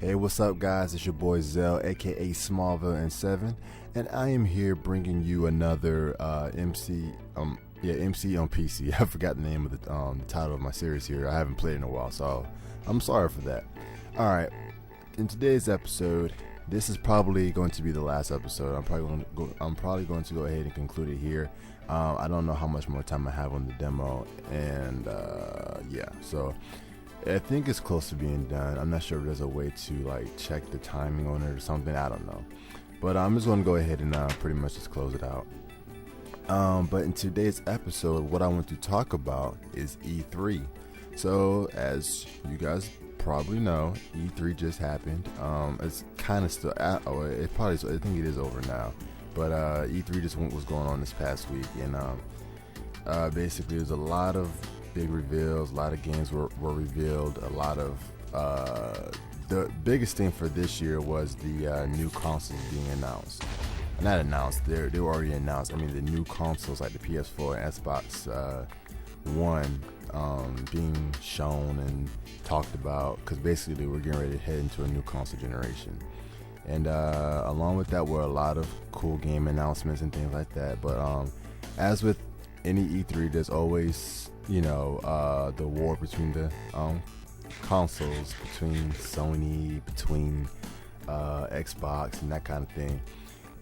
Hey, what's up, guys? It's your boy Zell, aka Smallville and Seven, and I am here bringing you another MC on PC. I forgot the name of the title of my series here. I haven't played in a while, so I'm sorry for that. All right, in today's episode, this is probably going to be the last episode. I'm probably going to go ahead and conclude it here. I don't know how much more time I have on the demo, and so. I think it's close to being done. I'm not sure if there's a way to check the timing on it or something. I don't know. But I'm just going to go ahead and pretty much just close it out. But in today's episode, what I want to talk about is E3. So as you guys probably know, E3 just happened. It's kind of still, I think it is over now. But E3 just was going on this past week. And basically there's a lot of big reveals, a lot of games were revealed, a lot of the biggest thing for this year was the new consoles being announced. Not announced, they were already announced. I mean, the new consoles like the PS4 and Xbox One being shown and talked about, because basically we're getting ready to head into a new console generation. And along with that were a lot of cool game announcements and things like that. But as with any E3, there's always the war between the consoles, between Sony, between Xbox, and that kind of thing.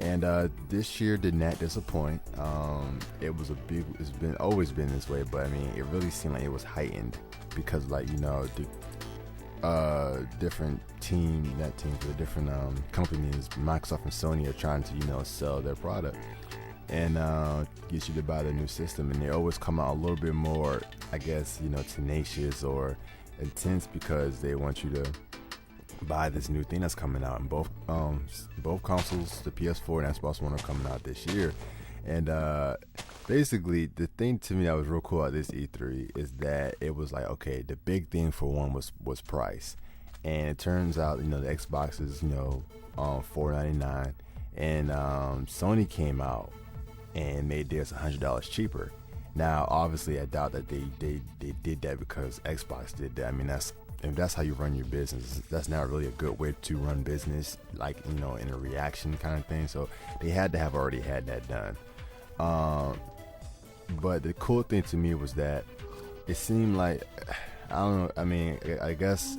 And this year did not disappoint. It's always been this way, but I mean, it really seemed like it was heightened because, the different the different companies, Microsoft and Sony, are trying to sell their product and get you to buy the new system, and they always come out a little bit more, I guess, tenacious or intense because they want you to buy this new thing that's coming out. And both consoles, the PS4 and Xbox One, are coming out this year. And basically, the thing to me that was real cool at this E3 is that it was like, okay, the big thing for one was price, and it turns out the Xbox is $499, and Sony came out and made theirs $100 cheaper. Now, obviously, I doubt that they did that because Xbox did that. I mean, if that's how you run your business, that's not really a good way to run business, in a reaction kind of thing. So they had to have already had that done. But the cool thing to me was that it seemed like, I don't know, I mean, I guess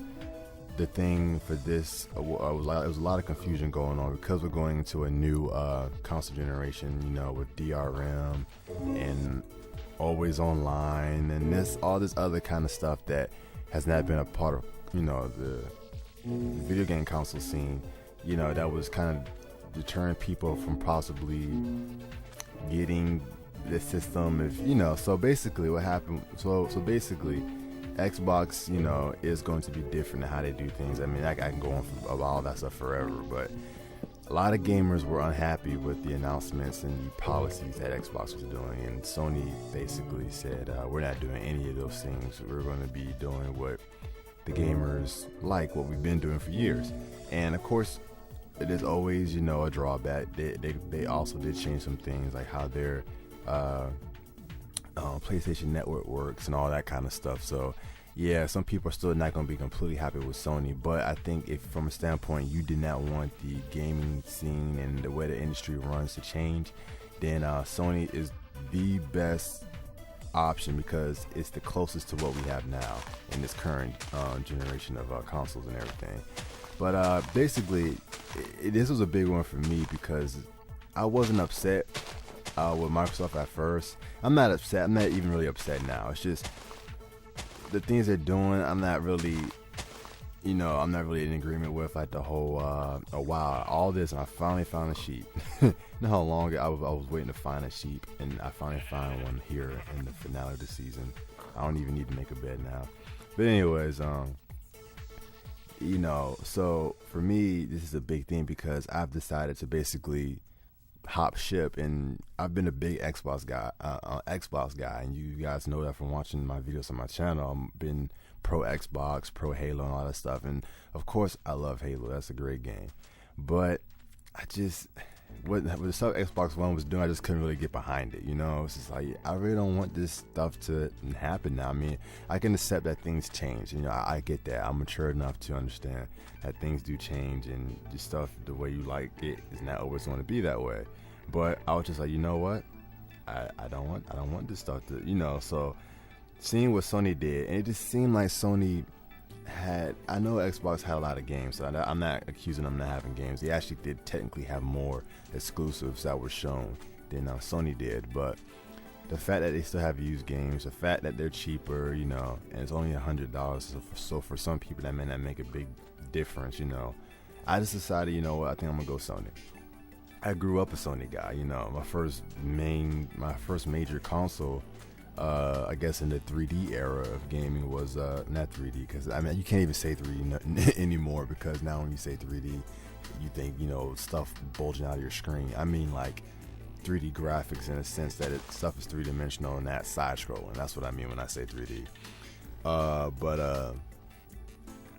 the thing for this it was a lot of confusion going on because we're going into a new console generation, with DRM and always online and all this other kind of stuff that has not been a part of the video game console scene, that was kind of deterring people from possibly getting the system. So basically what happened, so basically Xbox, is going to be different in how they do things. I mean, I can go on about all that stuff forever, but a lot of gamers were unhappy with the announcements and the policies that Xbox was doing, and Sony basically said, we're not doing any of those things. We're going to be doing what the gamers like, what we've been doing for years. And of course, it is always, a drawback. They also did change some things, like how their PlayStation Network works and all that kind of stuff. So yeah, some people are still not going to be completely happy with Sony, but I think if from a standpoint you did not want the gaming scene and the way the industry runs to change, then Sony is the best option because it's the closest to what we have now in this current generation of consoles and everything. But basically, this was a big one for me because I wasn't upset with Microsoft at first. I'm not upset. I'm not even really upset now. It's just the things they're doing, I'm not really in agreement with, like the whole, wow, all this, and I finally found a sheep. You know how long I was waiting to find a sheep, and I finally found one here in the finale of the season. I don't even need to make a bed now. But anyways, so for me, this is a big thing because I've decided to basically hop ship, and I've been a big Xbox guy, and you guys know that from watching my videos on my channel. I've been pro Xbox, pro Halo, and all that stuff, and of course I love Halo. That's a great game, but what the stuff Xbox One was doing, I just couldn't really get behind it. You know, it's just like I really don't want this stuff to happen now. I mean, I can accept that things change. You know, I get that. I'm mature enough to understand that things do change, and the stuff, the way you like it, is not always going to be that way. But I was just like, you know what? I don't want this stuff to, you know. So seeing what Sony did, and it just seemed like Sony had, I know Xbox had a lot of games, so I'm not accusing them of not having games. They actually did technically have more exclusives that were shown than Sony did, but the fact that they still have used games, the fact that they're cheaper, you know, and it's only $100, so for some people that may not make a big difference, you know. I just decided, you know what, I think I'm gonna go Sony. I grew up a Sony guy, you know. My first major console, I guess in the 3D era of gaming, was not 3D, because I mean you can't even say 3D anymore, because now when you say 3D, you think, you know, stuff bulging out of your screen. I mean like 3D graphics in a sense that stuff is three-dimensional and that side-scrolling. That's what I mean when I say 3D.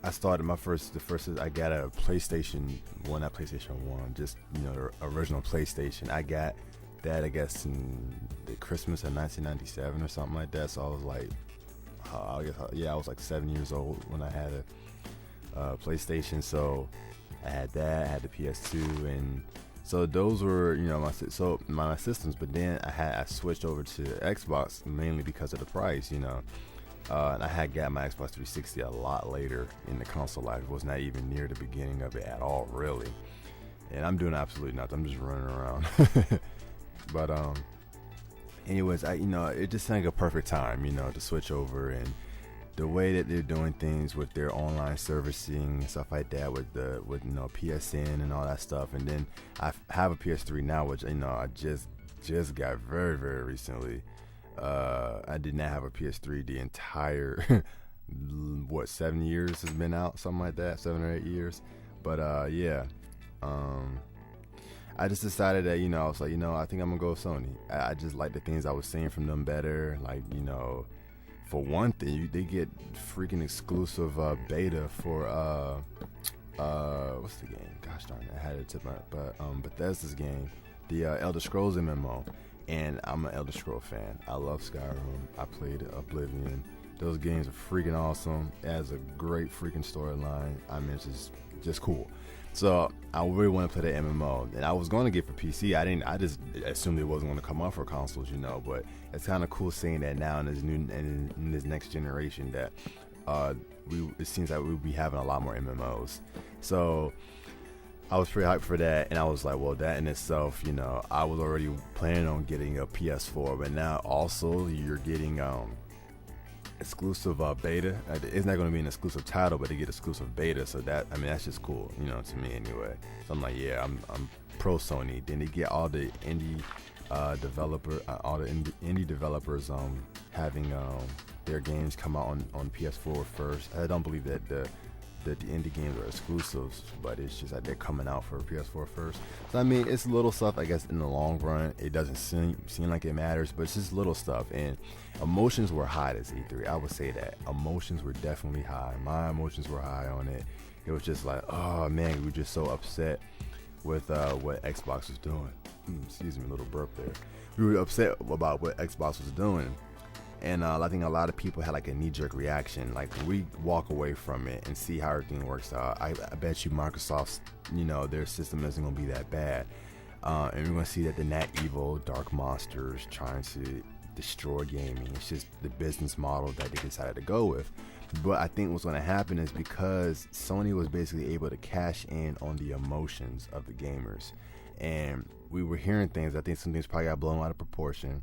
I started the first I got a PlayStation 1, not PlayStation 1, just, you know, the original PlayStation. I got that, I guess, in the Christmas of 1997 or something like that. So I was like, I was like 7 years old when I had a PlayStation. So I had that, I had the PS2, and so those were, you know, my systems. But then I switched over to Xbox mainly because of the price, you know. And I had got my Xbox 360 a lot later in the console life. It was not even near the beginning of it at all, really. And I'm doing absolutely nothing. I'm just running around. But anyways, it just seemed like a perfect time, you know, to switch over, and the way that they're doing things with their online servicing and stuff like that, with you know, PSN and all that stuff. And then I have a PS3 now, which, you know, I just got very, very recently. I did not have a PS3 the entire 7 years has been out, something like that, 7 or 8 years. But I just decided that, you know, I was like, you know, I think I'm gonna go with Sony. I just like the things I was seeing from them better. Like, you know, for one thing, they get freaking exclusive beta for what's the game? Gosh darn it, I had it to my Bethesda's game, the Elder Scrolls MMO. And I'm an Elder Scrolls fan. I love Skyrim. I played Oblivion. Those games are freaking awesome. It has a great freaking storyline. I mean, it's just cool. So I really want to play the MMO, and I was going to get for PC. I just assumed it wasn't going to come out for consoles, you know. But it's kind of cool seeing that now in this next generation that it seems like we'll be having a lot more MMOs. So I was pretty hyped for that, and I was like, well, that in itself, you know, I was already planning on getting a PS4, but now also you're getting exclusive beta. It's not going to be an exclusive title, but they get exclusive beta, so that, I mean, that's just cool, you know, to me anyway. So I'm like, yeah, I'm pro Sony. Then they get all the indie developers having their games come out on PS4 first. I don't believe that the indie games are exclusives, but it's just that they're coming out for PS4 first. So I mean, it's little stuff. I guess in the long run, it doesn't seem like it matters, but it's just little stuff. And emotions were high this E3. I would say that emotions were definitely high. My emotions were high on it. It was just like, oh man, we were just so upset with what Xbox was doing. Excuse me, a little burp there. We were upset about what Xbox was doing. And I think a lot of people had like a knee-jerk reaction. Like, we walk away from it and see how everything works out, I bet you Microsoft's, you know, their system isn't going to be that bad. And we're going to see that they're not evil, dark monsters trying to destroy gaming. It's just the business model that they decided to go with. But I think what's going to happen is because Sony was basically able to cash in on the emotions of the gamers. And we were hearing things. I think some things probably got blown out of proportion.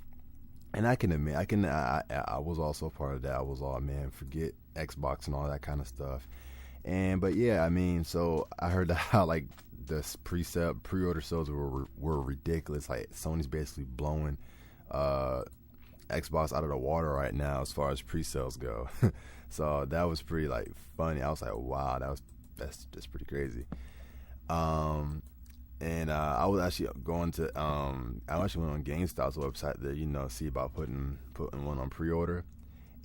And I can admit, I was also part of that. I was all, man, forget Xbox and all that kind of stuff. But yeah, I mean, so I heard how like the pre-order sales were ridiculous. Like, Sony's basically blowing Xbox out of the water right now as far as pre-sales go. So that was pretty like funny. I was like, wow, that's pretty crazy. And I was actually going to I actually went on GameStop's website to, you know, see about putting one on pre-order.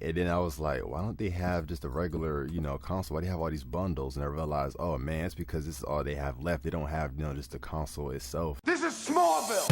And then I was like, why don't they have just a regular, console? Why do they have all these bundles? And I realized, oh man, it's because this is all they have left. They don't have, just the console itself. This is Smallville!